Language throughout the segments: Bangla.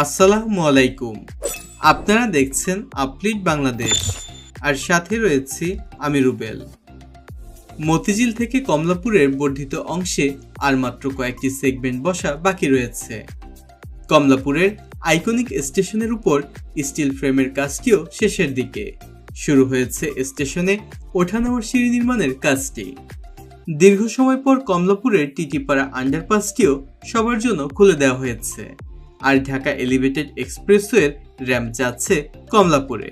আসসালামু আলাইকুম। আপনারা দেখছেন আপলিট বাংলাদেশ, আর সাথে রয়েছি আমি রুবেল। মতিঝিল থেকে কমলাপুরের বর্ধিত অংশে আর মাত্র কয়েকটি সেগমেন্ট বসা বাকি রয়েছে। কমলাপুরের আইকনিক স্টেশনের উপর স্টিল ফ্রেমের কাজটিও শেষের দিকে। শুরু হয়েছে স্টেশনে ওঠানামার সিঁড়ি নির্মাণের কাজটি। দীর্ঘ সময় পর কমলাপুরের টিটিপাড়া আন্ডারপাসটিও সবার জন্য খুলে দেওয়া হয়েছে। আর ঢাকা এলিভেটেড এক্সপ্রেসওয়ের র্যাম্প যাচ্ছে কমলাপুরে।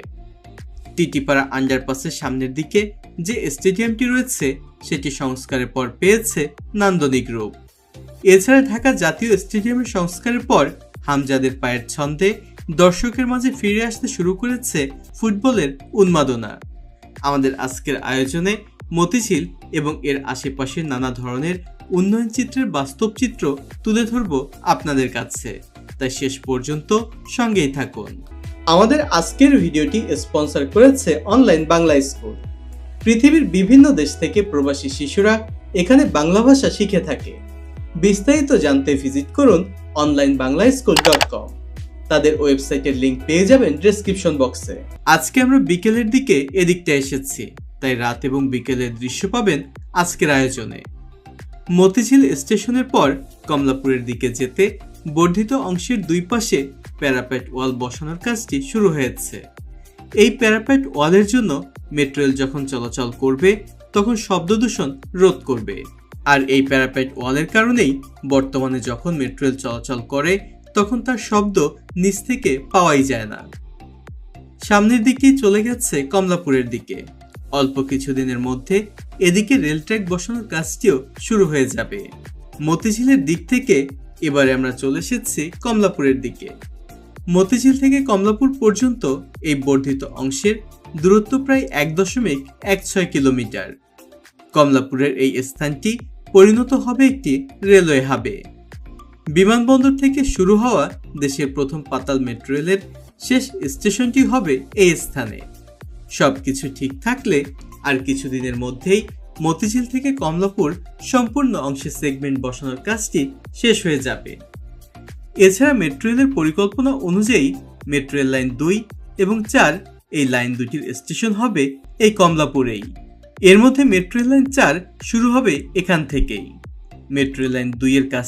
টিটিপাড়া আন্ডারপাসের সামনের দিকে যে স্টেডিয়ামটি রয়েছে সেটি সংস্কারের পর পেয়েছে নান্দনিক রূপ। এছাড়া ঢাকা জাতীয় স্টেডিয়ামের সংস্কারের পর হামজাদের পায়ের ছন্দে দর্শকের মাঝে ফিরে আসতে শুরু করেছে ফুটবলের উন্মাদনা। আমাদের আজকের আয়োজনে মতিঝিল এবং এর আশেপাশের নানা ধরনের উন্নয়ন চিত্রের বাস্তব চিত্র তুলে ধরব আপনাদের কাছে, তাই শেষ পর্যন্ত সঙ্গেই থাকুন। আমাদের আজকের ভিডিওটি স্পন্সর করেছে অনলাইন বাংলা স্কুল। পৃথিবীর বিভিন্ন দেশ থেকে প্রবাসী শিশুরা এখানে বাংলা ভাষা শিখে থাকে। বিস্তারিত জানতে ভিজিট করুন onlinebanglaschool.com। তাদের ওয়েবসাইটের লিংক পেয়ে যাবেন ডেসক্রিপশন বক্সে। আজকে আমরা বিকেলের দিকে এদিকটা এসেছি, তাই রাত এবং বিকেলের দৃশ্য পাবেন আজকের আয়োজনে। মতিঝিল স্টেশনের পর কমলাপুরের দিকে যেতে বর্ধিত অংশের দুই পাশে প্যারাপেট ওয়াল বসানোর কাজটি শুরু হয়েছে। এই প্যারাপেট ওয়ালের জন্য মেট্রো রেল যখন চলাচল করবে তখন শব্দ দূষণ রোধ করবে। আর এই প্যারাপেট ওয়ালের কারণেই বর্তমানে যখন মেট্রো রেল চলাচল করে তখন তার শব্দ নিচ থেকে পাওয়াই যায় না। সামনের দিকেই চলে গেছে কমলাপুরের দিকে। অল্প কিছুদিনের মধ্যে এদিকে রেল ট্র্যাক বসানোর কাজটিও শুরু হয়ে যাবে। মতিঝিলের দিক থেকে এবারে আমরা চলে এসেছি কমলাপুরের দিকে। মতিঝিল থেকে কমলাপুর পর্যন্ত এই বর্ধিত অংশের দূরত্ব প্রায় 1.16 কিলোমিটার। কমলাপুরের এই স্থানটি পরিণত হবে একটি রেলওয়ে হাবে। বিমানবন্দর থেকে শুরু হওয়া দেশের প্রথম পাতাল মেট্রো রেলের শেষ স্টেশনটি হবে এই স্থানে। সবকিছু ঠিক থাকলে আর কিছুদিনের মধ্যেই মতিঝিল থেকে কমলাপুর সম্পূর্ণ অংশে সেগমেন্ট বসানোর কাজটি শেষ হয়ে যাবে। এছাড়া মেট্রো রেলের পরিকল্পনা অনুযায়ী মেট্রো রেল লাইন 2 এবং 4 এই লাইন দুটির স্টেশন হবে এই কমলাপুরেই। এর মধ্যে মেট্রো রেল লাইন 4 শুরু হবে এখান থেকেই। মেট্রো রেল লাইন 2 এর কাজ